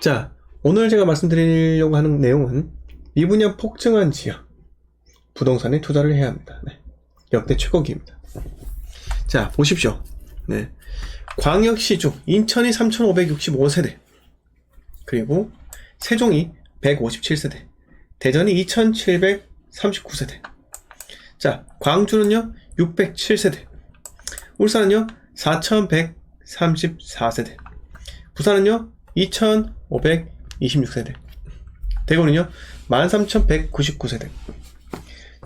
자, 오늘 제가 말씀드리려고 하는 내용은 미분양 폭증한 지역 부동산에 투자를 해야 합니다. 네. 역대 최고기입니다. 자, 보십시오. 네. 광역시중 인천이 3,565세대, 그리고 세종이 157세대, 대전이 2,739세대. 자, 광주는요 607세대, 울산은요 4,134세대, 부산은요 2,526세대, 대구는요 13,199세대.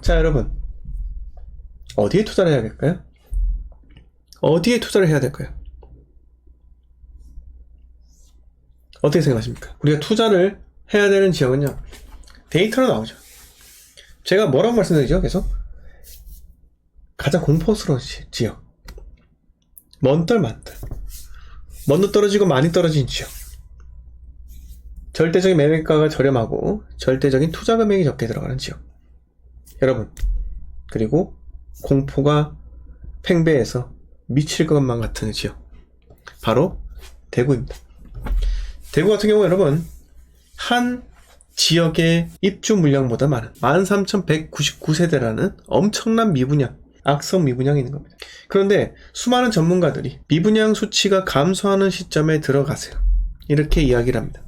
자, 여러분, 어디에 투자를 해야 될까요? 어디에 투자를 해야 될까요? 어떻게 생각하십니까? 우리가 투자를 해야 되는 지역은요, 데이터로 나오죠. 제가 뭐라고 말씀드리죠? 계속 가장 공포스러운 지역, 먼 떨 떨어지고 많이 떨어진 지역, 절대적인 매매가가 저렴하고 절대적인 투자 금액이 적게 들어가는 지역, 여러분, 그리고 공포가 팽배해서 미칠 것만 같은 지역, 바로 대구입니다. 대구 같은 경우 여러분, 한 지역의 입주 물량보다 많은 13,199세대라는 엄청난 미분양, 악성 미분양이 있는 겁니다. 그런데 수많은 전문가들이 미분양 수치가 감소하는 시점에 들어가세요, 이렇게 이야기를 합니다.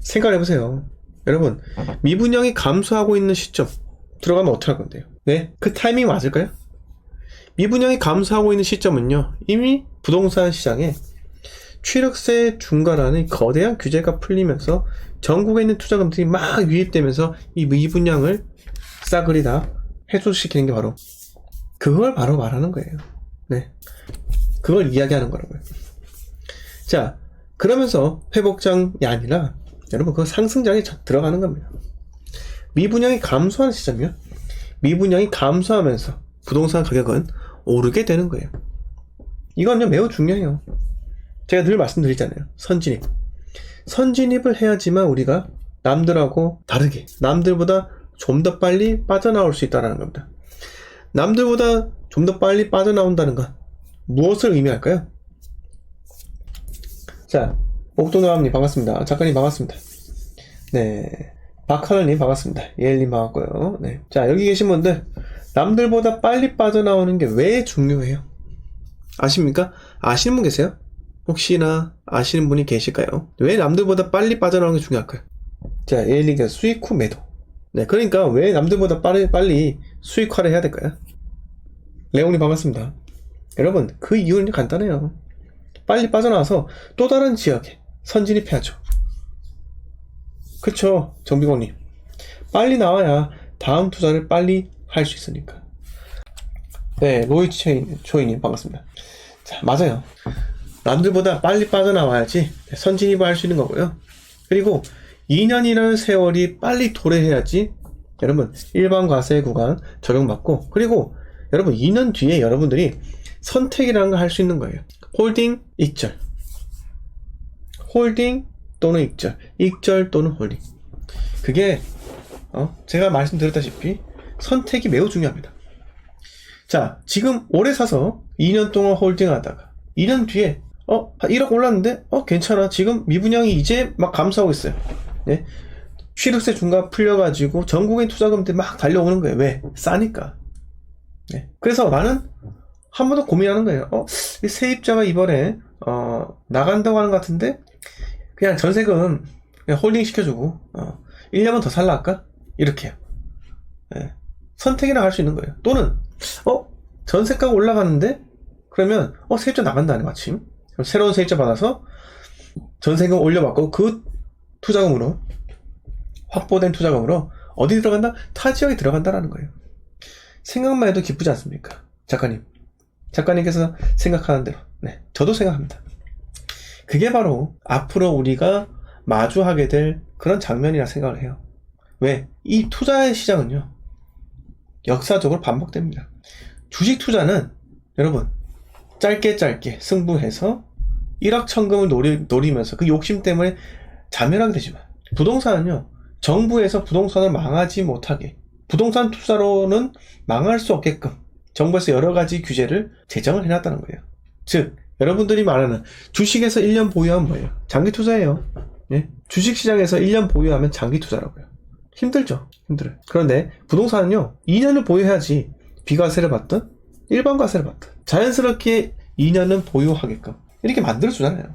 생각해보세요. 여러분, 미분양이 감소하고 있는 시점 들어가면 어떻게 할 건데요? 네? 그 타이밍 맞을까요? 미분양이 감소하고 있는 시점은요, 이미 부동산 시장에 취득세 중과라는 거대한 규제가 풀리면서 전국에 있는 투자금들이 막 유입되면서 이 미분양을 싸그리 다 해소시키는 게 그걸 바로 말하는 거예요. 네. 그걸 이야기하는 거라고요. 자, 그러면서 회복장이 아니라 여러분, 그거 상승장에 들어가는 겁니다. 미분양이 감소하는 시점이요, 미분양이 감소하면서 부동산 가격은 오르게 되는 거예요. 이건요 매우 중요해요. 제가 늘 말씀드리잖아요. 선진입을 해야지만 우리가 남들하고 다르게, 남들보다 좀 더 빨리 빠져나올 수 있다는 겁니다. 남들보다 좀 더 빨리 빠져나온다는 건 무엇을 의미할까요? 자, 옥동남님 반갑습니다. 작가님 반갑습니다. 네, 박하늘님 반갑습니다. 예엘님 반갑고요. 네, 자, 여기 계신 분들, 남들보다 빨리 빠져나오는 게 왜 중요해요? 아십니까? 아시는 분 계세요? 혹시나 아시는 분이 계실까요? 왜 남들보다 빨리 빠져나오는 게 중요할까요? 자, 예엘님께서 수익 후 매도. 네, 그러니까 왜 남들보다 빨리 수익화를 해야 될까요? 레옹님 반갑습니다. 여러분, 그 이유는 간단해요. 빨리 빠져나와서 또 다른 지역에 선진입해야죠. 그쵸, 정비공님. 빨리 나와야 다음 투자를 빨리 할 수 있으니까. 네, 로이초이님 반갑습니다. 자, 맞아요. 남들보다 빨리 빠져나와야지 선진입을 할 수 있는 거고요. 그리고 2년이라는 세월이 빨리 도래해야지 여러분 일반 과세 구간 적용받고, 그리고 여러분 2년 뒤에 여러분들이 선택이라는 걸 할 수 있는 거예요. 홀딩, 익절, 홀딩 또는 익절 또는 홀딩. 그게 제가 말씀드렸다시피 선택이 매우 중요합니다. 자, 지금 오래 사서 2년 동안 홀딩하다가 2년 뒤에 1억 올랐는데 괜찮아, 지금 미분양이 이제 막 감소하고 있어요. 네? 취득세 중과 풀려가지고 전국의 투자금들이 막 달려오는 거예요. 왜? 싸니까. 네. 그래서 나는 한 번 더 고민하는 거예요. 이 세입자가 이번에 나간다고 하는 것 같은데 그냥 전세금 그냥 홀딩 시켜주고 1년만 더 살라 할까? 이렇게요. 네. 선택이라 할 수 있는 거예요. 또는 전세가가 올라가는데 그러면 세입자 나간다네 마침. 그럼 새로운 세입자 받아서 전세금 올려받고 그 투자금으로, 확보된 투자금으로 어디 들어간다? 타 지역에 들어간다라는 거예요. 생각만 해도 기쁘지 않습니까? 작가님께서 생각하는 대로, 네, 저도 생각합니다. 그게 바로 앞으로 우리가 마주하게 될 그런 장면이라 생각을 해요. 왜? 이 투자의 시장은요 역사적으로 반복됩니다. 주식 투자는 여러분 짧게 승부해서 1억 천금을 노리면서 그 욕심 때문에 자멸하게 되지만, 부동산은요 정부에서 부동산을 망하지 못하게, 부동산 투자로는 망할 수 없게끔 정부에서 여러 가지 규제를 제정을 해놨다는 거예요. 즉 여러분들이 말하는 주식에서 1년 보유하면 뭐예요? 장기 투자예요. 예? 주식시장에서 1년 보유하면 장기 투자라고요. 힘들죠. 힘들어요. 그런데 부동산은요, 2년을 보유해야지 비과세를 받든 일반 과세를 받든 자연스럽게 2년은 보유하게끔 이렇게 만들어주잖아요.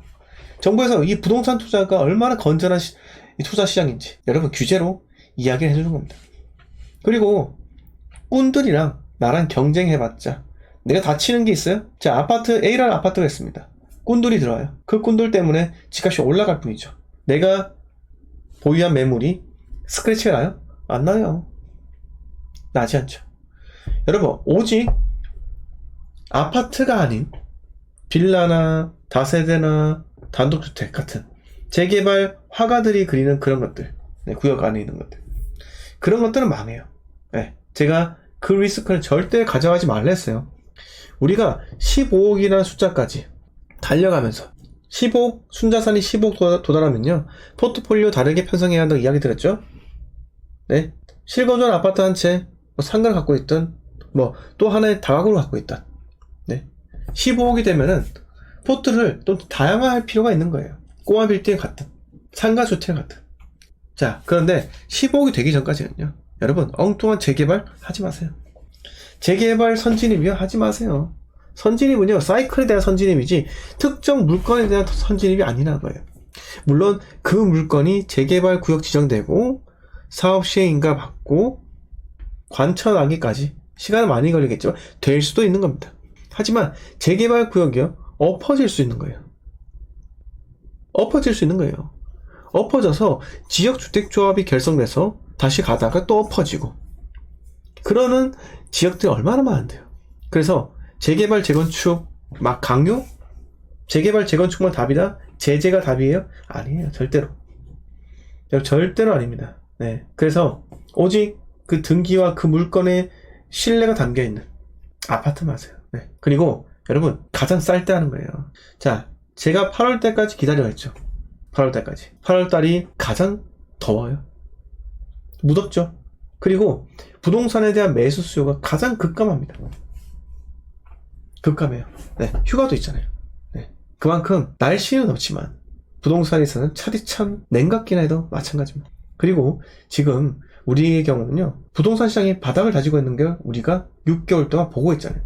정부에서 이 부동산 투자가 얼마나 건전한 이 투자 시장인지 여러분 규제로 이야기를 해주는 겁니다. 그리고 꾼들이랑 나랑 경쟁해봤자 내가 다치는 게 있어요? 자, 아파트 A라는 아파트가 있습니다. 꾼들이 들어와요. 그 꾼들 때문에 집값이 올라갈 뿐이죠. 내가 보유한 매물이 스크래치가 나요? 안 나요. 나지 않죠. 여러분, 오직 아파트가 아닌 빌라나 다세대나 단독주택 같은 재개발 화가들이 그리는 그런 것들, 네, 구역 안에 있는 것들, 그런 것들은 망해요. 네, 제가 그 리스크는 절대 가져가지 말라 했어요. 우리가 15억이라는 숫자까지 달려가면서 15억, 순자산이 15억 도달하면요, 포트폴리오 다르게 편성해야 한다고 이야기 드렸죠. 네, 실거주한 아파트 한 채, 뭐 상가를 갖고 있든 뭐 또 하나의 다가구를 갖고 있든, 네, 15억이 되면은 포트를 또 다양화할 필요가 있는 거예요. 꼬마 빌딩 같은 상가 주택 같은. 자, 그런데 15억이 되기 전까지는요, 여러분 엉뚱한 재개발 하지 마세요. 재개발 선진입이요? 하지 마세요. 선진입은요, 사이클에 대한 선진입이지 특정 물건에 대한 선진입이 아니라는 거예요. 물론 그 물건이 재개발 구역 지정되고 사업 시행인가 받고 관철하기까지 시간은 많이 걸리겠지만 될 수도 있는 겁니다. 하지만 재개발 구역이요, 엎어질 수 있는 거예요. 엎어질 수 있는 거예요. 엎어져서 지역주택조합이 결성돼서 다시 가다가 또 엎어지고 그러는 지역들이 얼마나 많은데요. 그래서 재개발 재건축 막 강요? 재개발 재건축만 답이다? 제재가 답이에요? 아니에요. 절대로. 절대로 아닙니다. 네. 그래서 오직 그 등기와 그 물건의 신뢰가 담겨있는 아파트만 하세요. 네. 그리고 여러분 가장 쌀 때 하는 거예요. 자, 제가 8월 때까지 기다려 했죠. 8월 때까지. 8월 달이 가장 더워요. 무덥죠. 그리고 부동산에 대한 매수 수요가 가장 급감합니다. 급감해요. 네, 휴가도 있잖아요. 네, 그만큼 날씨는 덥지만 부동산에서는 차디찬 냉각기나 해도 마찬가지입니다. 그리고 지금 우리의 경우는요, 부동산 시장이 바닥을 다지고 있는 게 우리가 6개월 동안 보고 있잖아요.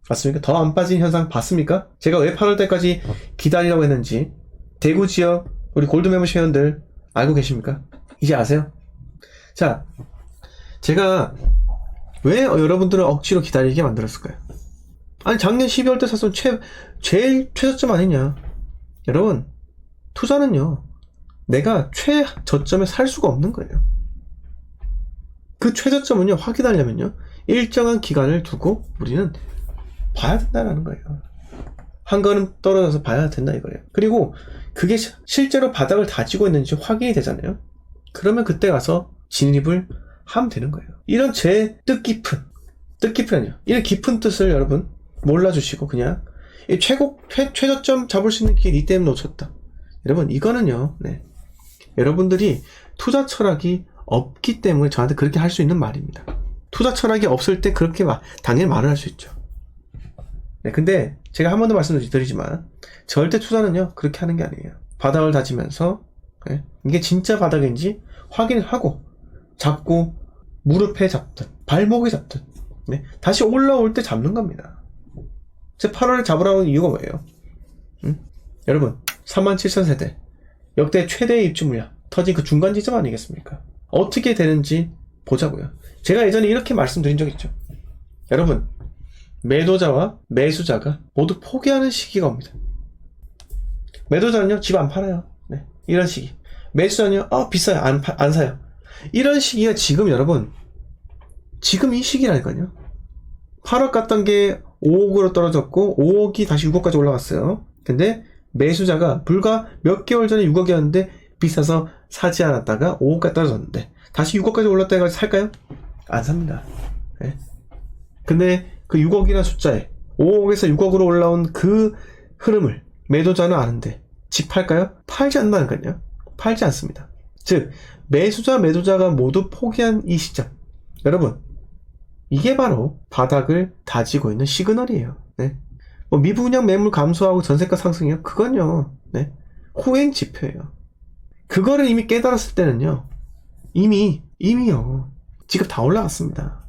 맞습니까? 더 안 빠진 현상 봤습니까? 제가 왜 8월 때까지 기다리라고 했는지 대구 지역 우리 골드 멤버십 회원들 알고 계십니까? 이제 아세요? 자, 제가 왜 여러분들을 억지로 기다리게 만들었을까요? 아니, 작년 12월 때 샀으면 제일 최저점 아니냐. 여러분, 투자는요, 내가 최저점에 살 수가 없는 거예요. 그 최저점은요, 확인하려면요, 일정한 기간을 두고 우리는 봐야 된다는 거예요. 한 걸음 떨어져서 봐야 된다 이거예요. 그리고 그게 실제로 바닥을 다지고 있는지 확인이 되잖아요. 그러면 그때 가서 진입을 하면 되는 거예요. 이런 제 뜻깊은요, 이런 깊은 뜻을 여러분 몰라주시고 그냥 최저점 잡을 수 있는 기회 이 때문에 놓쳤다. 여러분 이거는요, 네, 여러분들이 투자 철학이 없기 때문에 저한테 그렇게 할 수 있는 말입니다. 투자 철학이 없을 때 그렇게 당연히 말을 할 수 있죠. 네, 근데 제가 한 번 더 말씀드리지만 절대 투자는요 그렇게 하는 게 아니에요. 바닥을 다지면서, 네, 이게 진짜 바닥인지 확인을 하고 잡고 무릎에 잡듯 발목에 잡듯, 네, 다시 올라올 때 잡는 겁니다. 제 8월에 잡으라는 이유가 뭐예요? 여러분 37,000세대 역대 최대의 입주 물량 터진 그 중간 지점 아니겠습니까? 어떻게 되는지 보자고요. 제가 예전에 이렇게 말씀드린 적 있죠. 여러분, 매도자와 매수자가 모두 포기하는 시기가 옵니다. 매도자는요, 집 안 팔아요. 네, 이런 시기. 매수자는요, 비싸요. 안 사요. 이런 시기가 지금 여러분, 지금 이 시기라니까요. 8억 갔던 게 5억으로 떨어졌고 5억이 다시 6억까지 올라갔어요. 근데 매수자가 불과 몇 개월 전에 6억이었는데 비싸서 사지 않았다가 5억까지 떨어졌는데 다시 6억까지 올랐다 해가지고 살까요? 안 삽니다. 네. 근데 그 6억이라는 숫자에 5억에서 6억으로 올라온 그 흐름을 매도자는 아는데 집 팔까요? 팔지 않는다니까요. 팔지 않습니다. 즉 매수자 매도자가 모두 포기한 이 시점, 여러분 이게 바로 바닥을 다지고 있는 시그널이에요. 네. 뭐 미분양 매물 감소하고 전세가 상승이요? 그건요, 네, 후행 지표예요. 그거를 이미 깨달았을 때는요, 이미요, 지금 다 올라갔습니다.